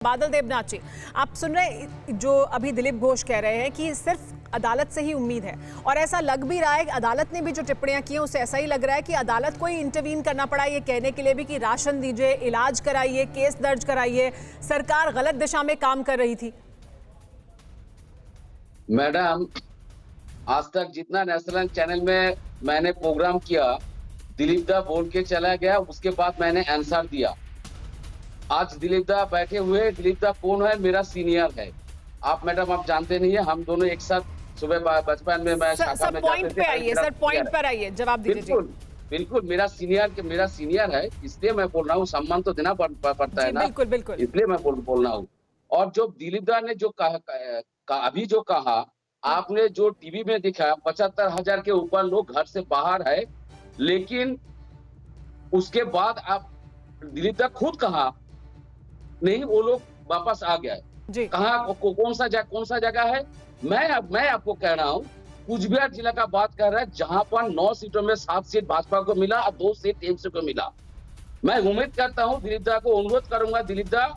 बादल देवनाथ जी, आप सुन रहे जो अभी दिलीप घोष कह रहे हैं कि सिर्फ अदालत से ही उम्मीद है, और ऐसा लग भी रहा है कि अदालत ने भी जो टिप्पणियां की हैं उससे ऐसा ही लग रहा है कि अदालत को ही इंटरवीन करना पड़ा ये कहने के लिए भी कि राशन दीजिए, इलाज कराइए, केस दर्ज कराइए, सरकार गलत दिशा में काम कर रही थी। मैडम, आज तक जितना नेशनल चैनल में मैंने प्रोग्राम किया, दिलीप दा बोल के चला गया, उसके बाद मैंने आंसर दिया। आज दिलीप दा बैठे हुए, दिलीप दा कौन है? मेरा सीनियर है। आप मैडम आप जानते नहीं है, हम दोनों एक साथ सुबह बचपन में मैं शाखा में पॉइंट पे आइए सर, पॉइंट पर आइए, जवाब दीजिए। बिल्कुल बिल्कुल, मेरा सीनियर है, इसलिए मैं बोल रहा हूँ। सम्मान तो देना पड़ता है ना, बिल्कुल बिल्कुल, इसलिए मैं बोल रहा हूँ। और जो दिलीप दा ने जो अभी जो कहा, आपने जो टीवी में दिखा 75,000 के ऊपर लोग घर से बाहर है, लेकिन उसके बाद आप दिलीप दा खुद कहा नहीं, वो लोग वापस आ गए। कहाँ कौन सा जगह है? मैं आपको कह रहा हूँ, कुचबिहार जिला का बात कर रहा है, जहां पर 9 सीटों में 7 सीट भाजपा को मिला और 2 सीट टीएमसी को मिला। मैं उम्मीद करता हूँ, दिलीप दा को अनुरोध करूंगा, दिलीप दा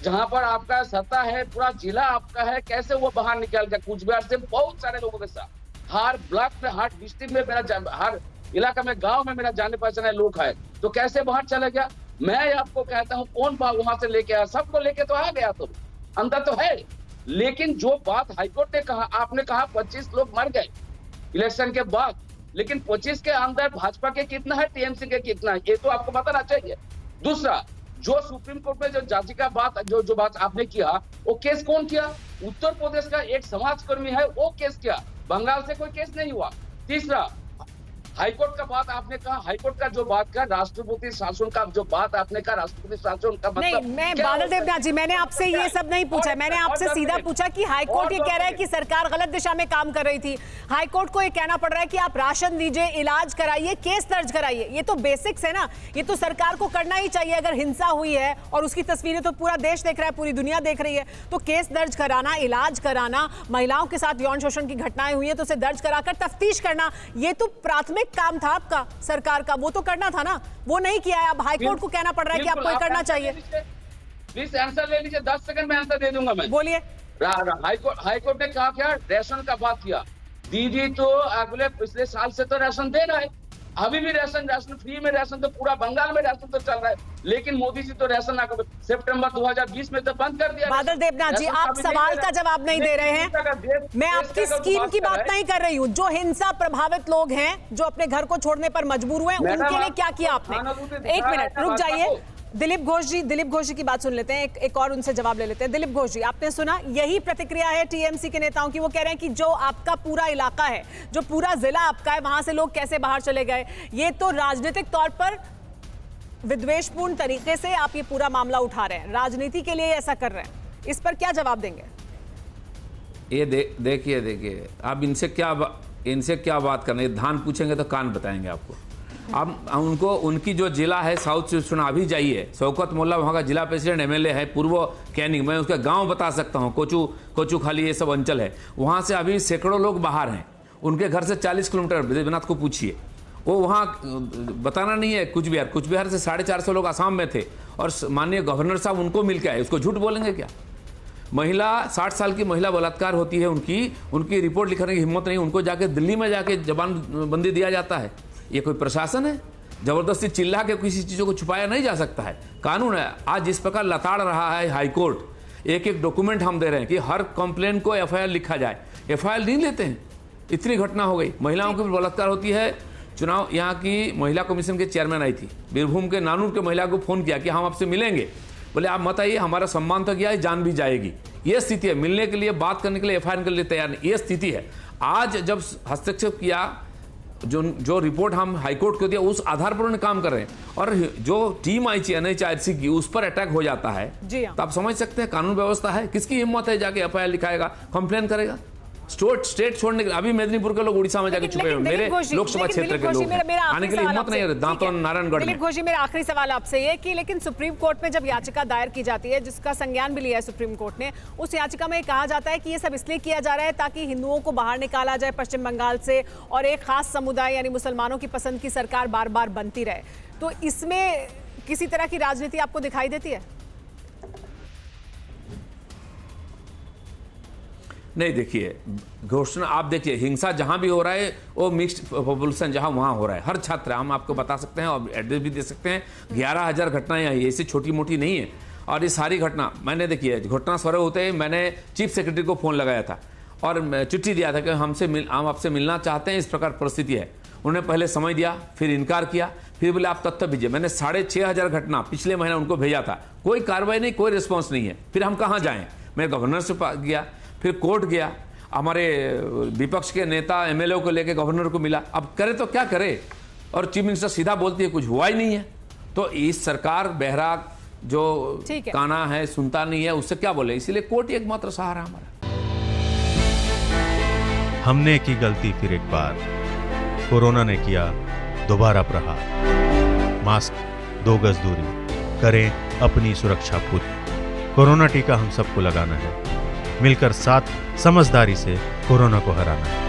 जहां पर आपका सत्ता है, पूरा जिला आपका है, कैसे वो बाहर निकल गया? कुचबिहार से बहुत सारे लोगों के साथ, हर ब्लॉक में, हर डिस्ट्रिक्ट में, मेरा हर इलाका में, गांव में मेरा जाने पहचाने लोग है, तो कैसे बाहर चला गया? मैं आपको कहता हूं, कौन वहां से लेके आया? सबको लेके तो आ गया, तो अंदर तो है। लेकिन जो बात हाईकोर्ट ने कहा, आपने कहा 25 लोग मर गए इलेक्शन के बाद, लेकिन 25 के अंदर भाजपा के कितना है, टीएमसी के कितना है, ये तो आपको बताना चाहिए। दूसरा, जो सुप्रीम कोर्ट में जो याचिका बात जो बात आपने किया, वो केस कौन किया? उत्तर प्रदेश का एक समाजकर्मी है, वो केस किया, बंगाल से कोई केस नहीं हुआ। तीसरा, हाईकोर्ट का बात आपने कहा, हाईकोर्ट का जो बात का राष्ट्रपति शासन का जो बात आपने कहा, राष्ट्रपति शासन का मतलब नहीं, मैं बादल देवनाथ जी, मैंने आपसे ये सब नहीं पूछा, मैंने आपसे सीधा पूछा कि हाईकोर्ट ये कह रहा है कि सरकार गलत दिशा में काम कर रही थी, हाईकोर्ट को ये कहना पड़ रहा है कि आप राशन दीजिए, इलाज कराइए, केस दर्ज कराइए। ये तो बेसिक्स है ना, ये तो सरकार को करना ही चाहिए। अगर हिंसा हुई है और उसकी तस्वीरें तो पूरा देश देख रहा है, पूरी दुनिया देख रही है, तो केस दर्ज कराना, इलाज कराना, महिलाओं के साथ यौन शोषण की घटनाएं हुई है तो उसे दर्ज कराकर तफ्तीश करना, ये तो प्राथमिक काम था आपका सरकार का, वो तो करना था ना, वो नहीं किया है। अब हाईकोर्ट को कहना पड़ रहा है कि आपको करना चाहिए। प्लीज आंसर ले लीजिए, 10 सेकंड में आंसर दे दूंगा मैं। बोलिए। हाईकोर्ट ने कहा क्या? रेशन का बात किया। दीदी तो अगले पिछले साल से तो राशन दे रहा है, अभी भी राशन फ्री में, राशन तो पूरा बंगाल में राशन तो चल रहा है, लेकिन मोदी जी तो राशन सितंबर 2020 में तो बंद कर दिया। बादल देवनाथ जी, आप सवाल का जवाब नहीं दे रहे हैं। मैं आपकी स्कीम की बात नहीं कर रही हूँ। जो हिंसा प्रभावित लोग हैं, जो अपने घर को छोड़ने पर मजबूर हुए, उनके लिए क्या किया आपने? एक मिनट रुक जाइए। दिलीप घोष जी की बात सुन लेते हैं, एक और उनसे जवाब ले लेते हैं। दिलीप घोष जी, आपने सुना, यही प्रतिक्रिया है टीएमसी के नेताओं की। वो कह रहे हैं कि जो आपका पूरा इलाका है, जो पूरा जिला आपका है, वहां से लोग कैसे बाहर चले गए, ये तो राजनीतिक तौर पर विद्वेषपूर्ण तरीके से आप ये पूरा मामला उठा रहे हैं, राजनीति के लिए ऐसा कर रहे हैं। इस पर क्या जवाब देंगे? ये देखिए, आप इनसे क्या बात करना, धान पूछेंगे तो कान बताएंगे आपको। अब उनको, उनकी जो जिला है साउथ से चुनाव भी जाइए, शौकत मोल्ला वहाँ का जिला प्रेसिडेंट एमएलए है, पूर्व कैनिंग, मैं उसका गांव बता सकता हूँ, कोचू खाली ये सब अंचल है, वहाँ से अभी सैकड़ों लोग बाहर हैं। उनके घर से 40 किलोमीटर, देवनाथ को पूछिए, वो वहाँ बताना नहीं है। कुचबिहार से 450 लोग आसाम में थे, और माननीय गवर्नर साहब उनको मिल के आए, उसको झूठ बोलेंगे क्या? महिला 60 साल की महिला बलात्कार होती है, उनकी रिपोर्ट लिखने की हिम्मत नहीं, उनको जाके दिल्ली में जाके जबानबंदी दिया जाता है। ये कोई प्रशासन है? जबरदस्ती चिल्ला के किसी चीज़ों को छुपाया नहीं जा सकता है, कानून है। आज जिस प्रकार लताड़ रहा है हाईकोर्ट, एक डॉक्यूमेंट हम दे रहे हैं कि हर कंप्लेन को एफआईआर लिखा जाए, एफआईआर नहीं लेते हैं। इतनी घटना हो गई, महिलाओं की बलात्कार होती है। चुनाव, यहाँ की महिला कमीशन के चेयरमैन आई थी, बीरभूम के नानूर के महिला को फोन किया कि हम आपसे मिलेंगे, बोले आप मत आइए, हमारा सम्मान तो गया है, जान भी जाएगी। ये स्थिति है, मिलने के लिए, बात करने के लिए, एफआईआर के लिए तैयार नहीं, ये स्थिति है। आज जब हस्तक्षेप किया, जो रिपोर्ट हम हाईकोर्ट को दिया, उस आधार पर उन्होंने काम कर रहे हैं, और जो टीम आई थी एनएचआरसी की, उस पर अटैक हो जाता है, तो आप समझ सकते हैं कानून व्यवस्था है, किसकी हिम्मत है जाके एफआईआर लिखाएगा, कंप्लेन करेगा? स्टेट छोड़ने के लिए अभी मेदिनीपुर के लोग उड़ीसा में जाके छुपे हुए, मेरे लोकसभा क्षेत्र के लोग आने के लिए हिम्मत नहीं है, दांतों नारायणगढ़ में। दिलीप घोष जी, मेरा आखिरी सवाल आपसे ये कि लेकिन सुप्रीम कोर्ट में जब याचिका दायर की जाती है, जिसका संज्ञान भी लिया है सुप्रीम कोर्ट ने, उस याचिका में कहा जाता है कि ये सब इसलिए किया जा रहा है ताकि हिंदुओं को बाहर निकाला जाए पश्चिम बंगाल से, और एक खास समुदाय यानी मुसलमानों की पसंद की सरकार बार बार बनती रहे। तो इसमें किसी तरह की राजनीति आपको दिखाई देती है? नहीं, देखिए घोषणा आप देखिए, हिंसा जहां भी हो रहा है वो मिक्स्ड पॉपुलेशन जहां वहां हो रहा है। हर छात्र, हम आपको बता सकते हैं और एड्रेस भी दे सकते हैं, 11,000 घटनाएं आई, ऐसी छोटी मोटी नहीं है। और ये सारी घटना मैंने देखिए, घटना स्वरूप होते ही मैंने चीफ सेक्रेटरी को फोन लगाया था और चिट्ठी दिया था कि हम आपसे मिलना चाहते हैं, इस प्रकार परिस्थिति है। उन्होंने पहले समय दिया, फिर इनकार किया, फिर बोले आप तथ्य भेजिए। मैंने 6,500 घटना पिछले महीने उनको भेजा था, कोई कार्रवाई नहीं, कोई रिस्पॉन्स नहीं है। फिर हम कहाँ जाएं? मैं गवर्नर से गया, फिर कोर्ट गया, हमारे विपक्ष के नेता एमएलए को लेकर गवर्नर को मिला। अब करे तो क्या करे? और चीफ मिनिस्टर सीधा बोलती है कुछ हुआ ही नहीं है। तो इस सरकार बहरा जो काना है, सुनता नहीं है, उससे क्या बोले? इसीलिए कोर्ट ही एकमात्र सहारा हमारा। हमने की गलती फिर एक बार, कोरोना ने किया दोबारा प्रहार। मास्क, 2 गज दूरी, करें अपनी सुरक्षा खुद। कोरोना टीका हम सबको लगाना है, मिलकर साथ समझदारी से कोरोना को हराना है।